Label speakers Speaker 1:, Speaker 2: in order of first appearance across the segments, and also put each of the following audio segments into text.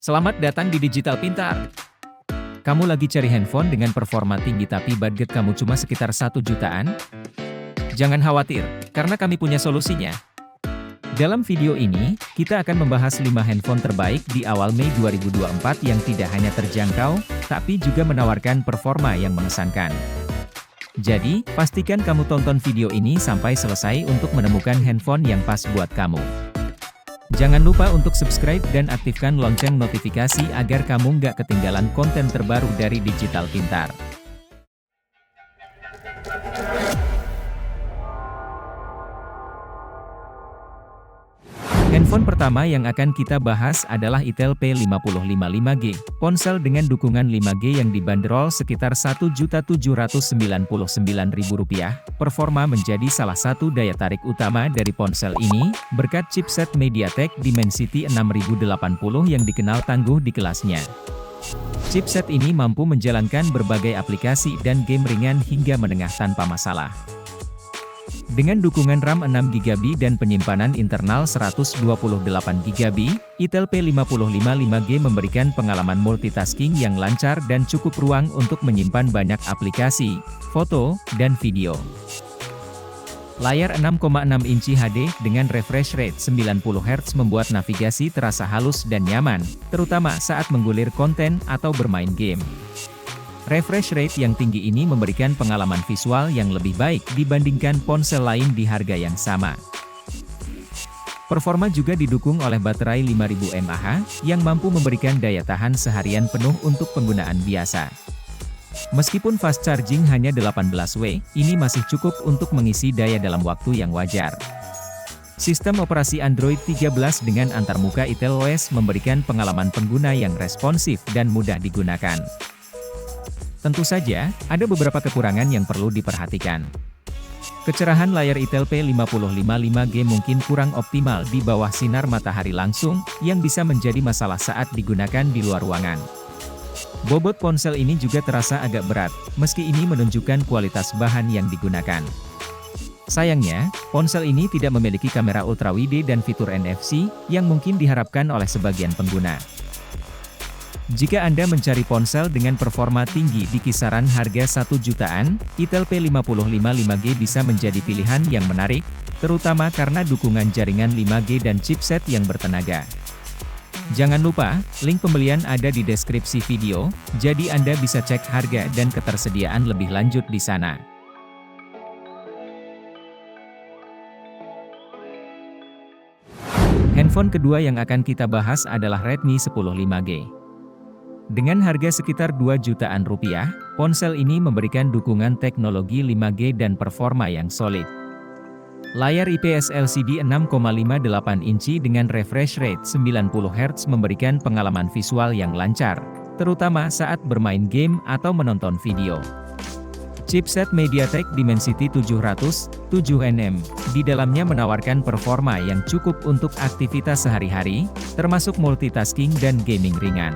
Speaker 1: Selamat datang di Digital Pintar. Kamu lagi cari handphone dengan performa tinggi tapi budget kamu cuma sekitar 1 jutaan? Jangan khawatir, karena kami punya solusinya. Dalam video ini, kita akan membahas 5 handphone terbaik di awal Mei 2024 yang tidak hanya terjangkau, tapi juga menawarkan performa yang mengesankan. Jadi, pastikan kamu tonton video ini sampai selesai untuk menemukan handphone yang pas buat kamu. Jangan lupa untuk subscribe dan aktifkan lonceng notifikasi agar kamu nggak ketinggalan konten terbaru dari Digital Pintar. Handphone pertama yang akan kita bahas adalah Itel P5055 5G, ponsel dengan dukungan 5G yang dibanderol sekitar Rp1.799.000. Performa menjadi salah satu daya tarik utama dari ponsel ini, berkat chipset MediaTek Dimensity 6080 yang dikenal tangguh di kelasnya. Chipset ini mampu menjalankan berbagai aplikasi dan game ringan hingga menengah tanpa masalah. Dengan dukungan RAM 6GB dan penyimpanan internal 128GB, Itel P5055 5G memberikan pengalaman multitasking yang lancar dan cukup ruang untuk menyimpan banyak aplikasi, foto, dan video. Layar 6,6 inci HD dengan refresh rate 90Hz membuat navigasi terasa halus dan nyaman, terutama saat menggulir konten atau bermain game. Refresh rate yang tinggi ini memberikan pengalaman visual yang lebih baik dibandingkan ponsel lain di harga yang sama. Performa juga didukung oleh baterai 5000 mAh, yang mampu memberikan daya tahan seharian penuh untuk penggunaan biasa. Meskipun fast charging hanya 18W, ini masih cukup untuk mengisi daya dalam waktu yang wajar. Sistem operasi Android 13 dengan antarmuka Itel OS memberikan pengalaman pengguna yang responsif dan mudah digunakan. Tentu saja, ada beberapa kekurangan yang perlu diperhatikan. Kecerahan layar Itel P5055 5G mungkin kurang optimal di bawah sinar matahari langsung, yang bisa menjadi masalah saat digunakan di luar ruangan. Bobot ponsel ini juga terasa agak berat, meski ini menunjukkan kualitas bahan yang digunakan. Sayangnya, ponsel ini tidak memiliki kamera ultrawide dan fitur NFC, yang mungkin diharapkan oleh sebagian pengguna. Jika Anda mencari ponsel dengan performa tinggi di kisaran harga 1 jutaan, Itel P5055 5G bisa menjadi pilihan yang menarik, terutama karena dukungan jaringan 5G dan chipset yang bertenaga. Jangan lupa, link pembelian ada di deskripsi video, jadi Anda bisa cek harga dan ketersediaan lebih lanjut di sana. Handphone kedua yang akan kita bahas adalah Redmi 10 5G. Dengan harga sekitar 2 jutaan rupiah, ponsel ini memberikan dukungan teknologi 5G dan performa yang solid. Layar IPS LCD 6,58 inci dengan refresh rate 90Hz memberikan pengalaman visual yang lancar, terutama saat bermain game atau menonton video. Chipset MediaTek Dimensity 707nm di dalamnya menawarkan performa yang cukup untuk aktivitas sehari-hari, termasuk multitasking dan gaming ringan.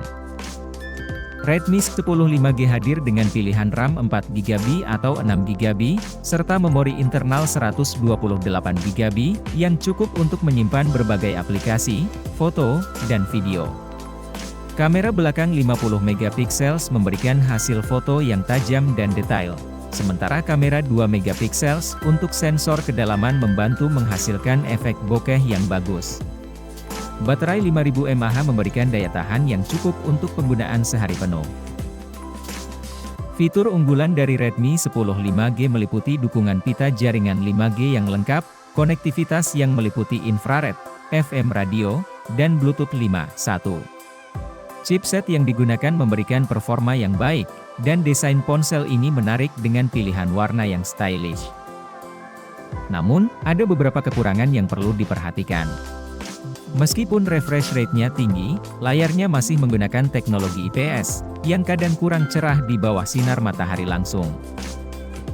Speaker 1: Redmi 10 5G hadir dengan pilihan RAM 4GB atau 6GB, serta memori internal 128GB, yang cukup untuk menyimpan berbagai aplikasi, foto, dan video. Kamera belakang 50MP memberikan hasil foto yang tajam dan detail, sementara kamera 2MP untuk sensor kedalaman membantu menghasilkan efek bokeh yang bagus. Baterai 5000 mAh memberikan daya tahan yang cukup untuk penggunaan sehari penuh. Fitur unggulan dari Redmi 10 5G meliputi dukungan pita jaringan 5G yang lengkap, konektivitas yang meliputi infrared, FM radio, dan Bluetooth 5.1. Chipset yang digunakan memberikan performa yang baik, dan desain ponsel ini menarik dengan pilihan warna yang stylish. Namun, ada beberapa kekurangan yang perlu diperhatikan. Meskipun refresh rate-nya tinggi, layarnya masih menggunakan teknologi IPS, yang kadang kurang cerah di bawah sinar matahari langsung.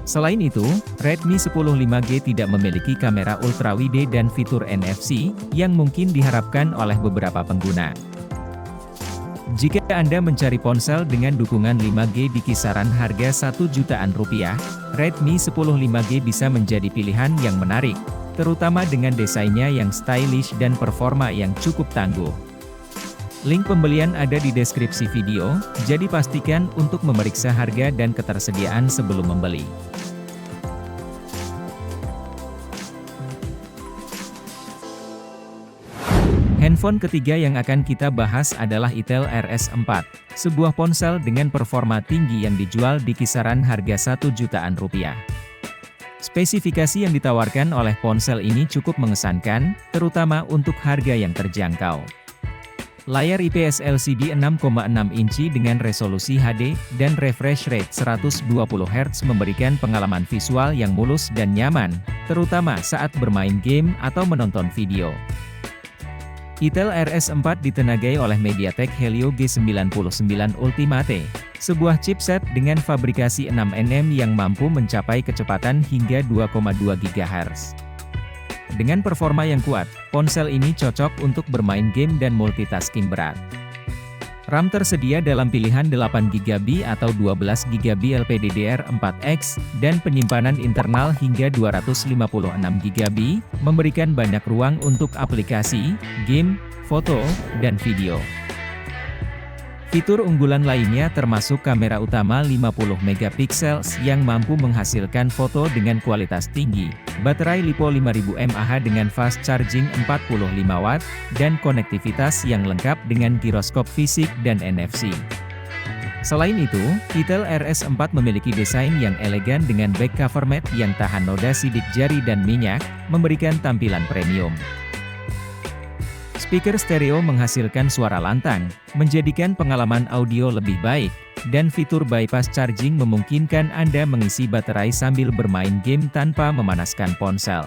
Speaker 1: Selain itu, Redmi 10 5G tidak memiliki kamera ultrawide dan fitur NFC, yang mungkin diharapkan oleh beberapa pengguna. Jika Anda mencari ponsel dengan dukungan 5G di kisaran harga 1 jutaan rupiah, Redmi 10 5G bisa menjadi pilihan yang menarik, terutama dengan desainnya yang stylish dan performa yang cukup tangguh. Link pembelian ada di deskripsi video, jadi pastikan untuk memeriksa harga dan ketersediaan sebelum membeli. Handphone ketiga yang akan kita bahas adalah Itel RS4, sebuah ponsel dengan performa tinggi yang dijual di kisaran harga 1 jutaan rupiah. Spesifikasi yang ditawarkan oleh ponsel ini cukup mengesankan, terutama untuk harga yang terjangkau. Layar IPS LCD 6,6 inci dengan resolusi HD dan refresh rate 120 Hz memberikan pengalaman visual yang mulus dan nyaman, terutama saat bermain game atau menonton video. Itel RS4 ditenagai oleh MediaTek Helio G99 Ultimate, sebuah chipset dengan fabrikasi 6nm yang mampu mencapai kecepatan hingga 2,2 GHz. Dengan performa yang kuat, ponsel ini cocok untuk bermain game dan multitasking berat. RAM tersedia dalam pilihan 8GB atau 12GB LPDDR4X, dan penyimpanan internal hingga 256GB, memberikan banyak ruang untuk aplikasi, game, foto, dan video. Fitur unggulan lainnya termasuk kamera utama 50MP yang mampu menghasilkan foto dengan kualitas tinggi, baterai LiPo 5000 mAh dengan fast charging 45W, dan konektivitas yang lengkap dengan giroskop fisik dan NFC. Selain itu, Itel RS4 memiliki desain yang elegan dengan back cover matte yang tahan noda sidik jari dan minyak, memberikan tampilan premium. Speaker stereo menghasilkan suara lantang, menjadikan pengalaman audio lebih baik, dan fitur bypass charging memungkinkan Anda mengisi baterai sambil bermain game tanpa memanaskan ponsel.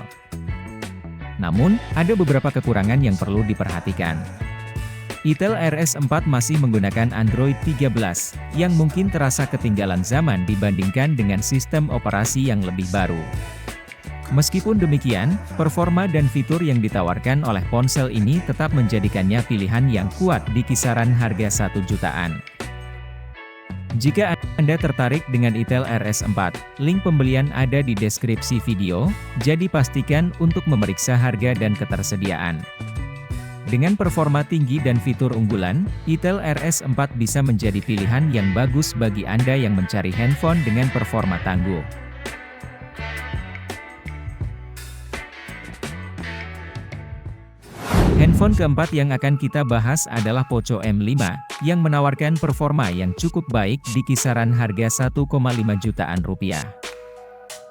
Speaker 1: Namun, ada beberapa kekurangan yang perlu diperhatikan. Itel RS4 masih menggunakan Android 13, yang mungkin terasa ketinggalan zaman dibandingkan dengan sistem operasi yang lebih baru. Meskipun demikian, performa dan fitur yang ditawarkan oleh ponsel ini tetap menjadikannya pilihan yang kuat di kisaran harga 1 jutaan. Jika Anda tertarik dengan Itel RS4, link pembelian ada di deskripsi video, jadi pastikan untuk memeriksa harga dan ketersediaan. Dengan performa tinggi dan fitur unggulan, Itel RS4 bisa menjadi pilihan yang bagus bagi Anda yang mencari handphone dengan performa tangguh. Handphone keempat yang akan kita bahas adalah Poco M5, yang menawarkan performa yang cukup baik di kisaran harga 1,5 jutaan rupiah.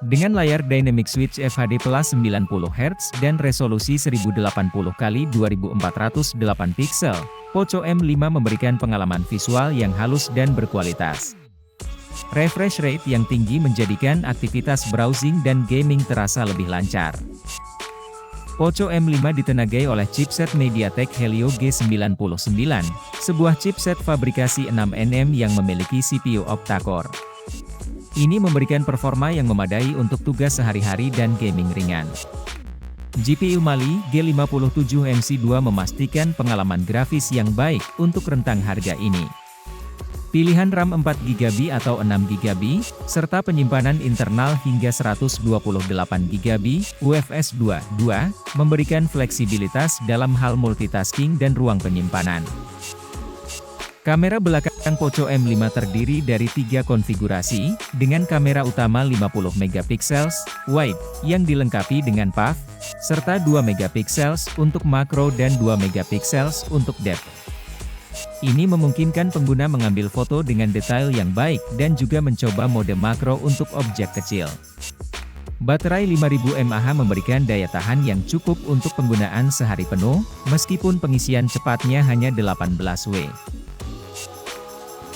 Speaker 1: Dengan layar Dynamic Switch FHD Plus 90Hz dan resolusi 1080x2408 pixel, Poco M5 memberikan pengalaman visual yang halus dan berkualitas. Refresh rate yang tinggi menjadikan aktivitas browsing dan gaming terasa lebih lancar. Poco M5 ditenagai oleh chipset MediaTek Helio G99, sebuah chipset fabrikasi 6nm yang memiliki CPU octa-core. Ini memberikan performa yang memadai untuk tugas sehari-hari dan gaming ringan. GPU Mali G57MC2 memastikan pengalaman grafis yang baik untuk rentang harga ini. Pilihan RAM 4GB atau 6GB, serta penyimpanan internal hingga 128GB UFS 2.2, memberikan fleksibilitas dalam hal multitasking dan ruang penyimpanan. Kamera belakang Poco M5 terdiri dari 3 konfigurasi, dengan kamera utama 50MP wide, yang dilengkapi dengan PAF, serta 2MP untuk makro dan 2MP untuk depth. Ini memungkinkan pengguna mengambil foto dengan detail yang baik dan juga mencoba mode makro untuk objek kecil. Baterai 5000 mAh memberikan daya tahan yang cukup untuk penggunaan sehari penuh, meskipun pengisian cepatnya hanya 18W.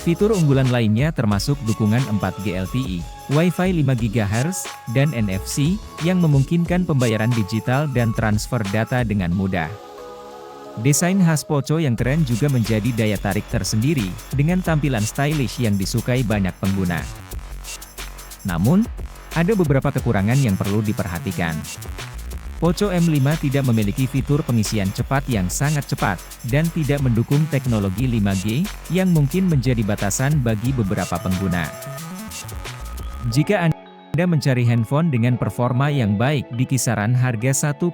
Speaker 1: Fitur unggulan lainnya termasuk dukungan 4G LTE, Wi-Fi 5 GHz, dan NFC, yang memungkinkan pembayaran digital dan transfer data dengan mudah. Desain khas Poco yang keren juga menjadi daya tarik tersendiri, dengan tampilan stylish yang disukai banyak pengguna. Namun, ada beberapa kekurangan yang perlu diperhatikan. Poco M5 tidak memiliki fitur pengisian cepat yang sangat cepat, dan tidak mendukung teknologi 5G, yang mungkin menjadi batasan bagi beberapa pengguna. Jika Anda mencari handphone dengan performa yang baik di kisaran harga 1,5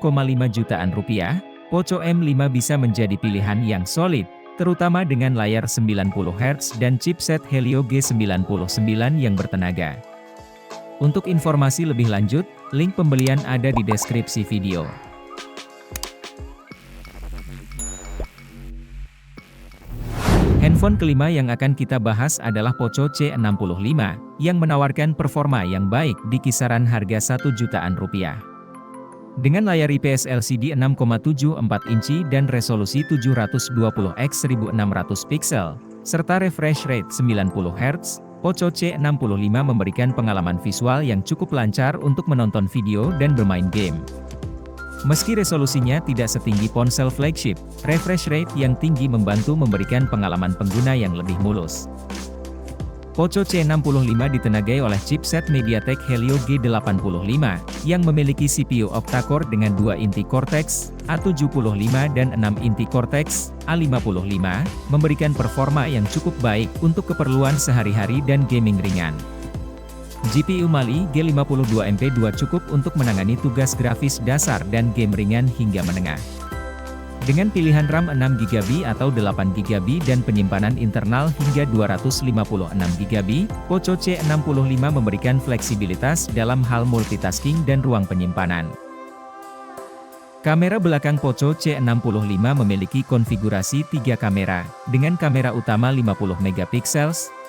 Speaker 1: jutaan rupiah, Poco M5 bisa menjadi pilihan yang solid, terutama dengan layar 90Hz dan chipset Helio G99 yang bertenaga. Untuk informasi lebih lanjut, link pembelian ada di deskripsi video. Handphone kelima yang akan kita bahas adalah Poco C65, yang menawarkan performa yang baik di kisaran harga 1 jutaan rupiah. Dengan layar IPS LCD 6,74 inci dan resolusi 720x1600 pixel, serta refresh rate 90Hz, Poco C65 memberikan pengalaman visual yang cukup lancar untuk menonton video dan bermain game. Meski resolusinya tidak setinggi ponsel flagship, refresh rate yang tinggi membantu memberikan pengalaman pengguna yang lebih mulus. Poco C65 ditenagai oleh chipset MediaTek Helio G85 yang memiliki CPU octa-core dengan 2 inti Cortex A75 dan 6 inti Cortex A55, memberikan performa yang cukup baik untuk keperluan sehari-hari dan gaming ringan. GPU Mali G52MP2 cukup untuk menangani tugas grafis dasar dan game ringan hingga menengah. Dengan pilihan RAM 6GB atau 8GB dan penyimpanan internal hingga 256GB, Poco C65 memberikan fleksibilitas dalam hal multitasking dan ruang penyimpanan. Kamera belakang Poco C65 memiliki konfigurasi 3 kamera, dengan kamera utama 50MP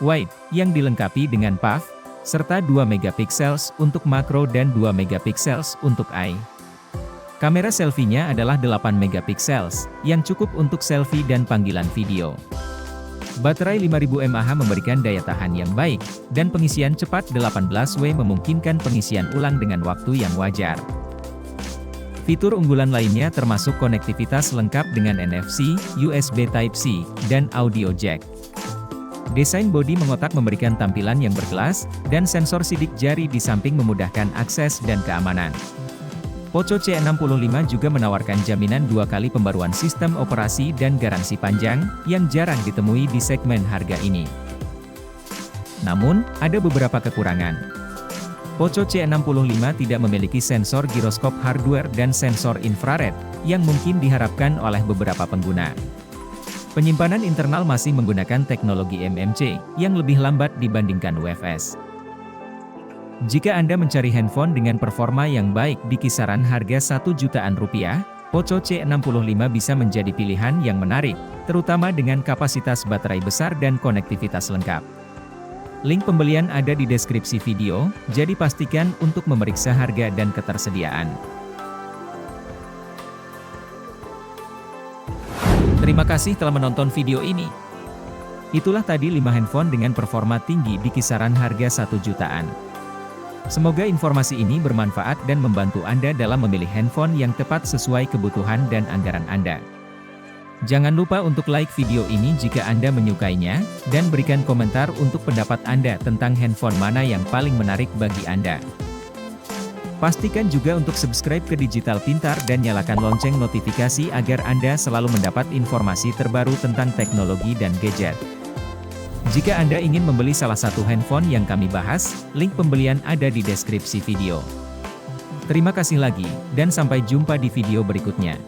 Speaker 1: wide, yang dilengkapi dengan PAV, serta 2MP untuk makro dan 2MP untuk eye. Kamera selfie-nya adalah 8MP, yang cukup untuk selfie dan panggilan video. Baterai 5000 mAh memberikan daya tahan yang baik, dan pengisian cepat 18W memungkinkan pengisian ulang dengan waktu yang wajar. Fitur unggulan lainnya termasuk konektivitas lengkap dengan NFC, USB Type-C, dan audio jack. Desain bodi mengotak memberikan tampilan yang berkelas, dan sensor sidik jari di samping memudahkan akses dan keamanan. Poco C65 juga menawarkan jaminan 2 kali pembaruan sistem operasi dan garansi panjang, yang jarang ditemui di segmen harga ini. Namun, ada beberapa kekurangan. Poco C65 tidak memiliki sensor giroskop hardware dan sensor infrared, yang mungkin diharapkan oleh beberapa pengguna. Penyimpanan internal masih menggunakan teknologi MMC, yang lebih lambat dibandingkan UFS. Jika Anda mencari handphone dengan performa yang baik di kisaran harga 1 jutaan rupiah, Poco C65 bisa menjadi pilihan yang menarik, terutama dengan kapasitas baterai besar dan konektivitas lengkap. Link pembelian ada di deskripsi video, jadi pastikan untuk memeriksa harga dan ketersediaan. Terima kasih telah menonton video ini. Itulah tadi 5 handphone dengan performa tinggi di kisaran harga 1 jutaan. Semoga informasi ini bermanfaat dan membantu Anda dalam memilih handphone yang tepat sesuai kebutuhan dan anggaran Anda. Jangan lupa untuk like video ini jika Anda menyukainya, dan berikan komentar untuk pendapat Anda tentang handphone mana yang paling menarik bagi Anda. Pastikan juga untuk subscribe ke Digital Pintar dan nyalakan lonceng notifikasi agar Anda selalu mendapat informasi terbaru tentang teknologi dan gadget. Jika Anda ingin membeli salah satu handphone yang kami bahas, link pembelian ada di deskripsi video. Terima kasih lagi, dan sampai jumpa di video berikutnya.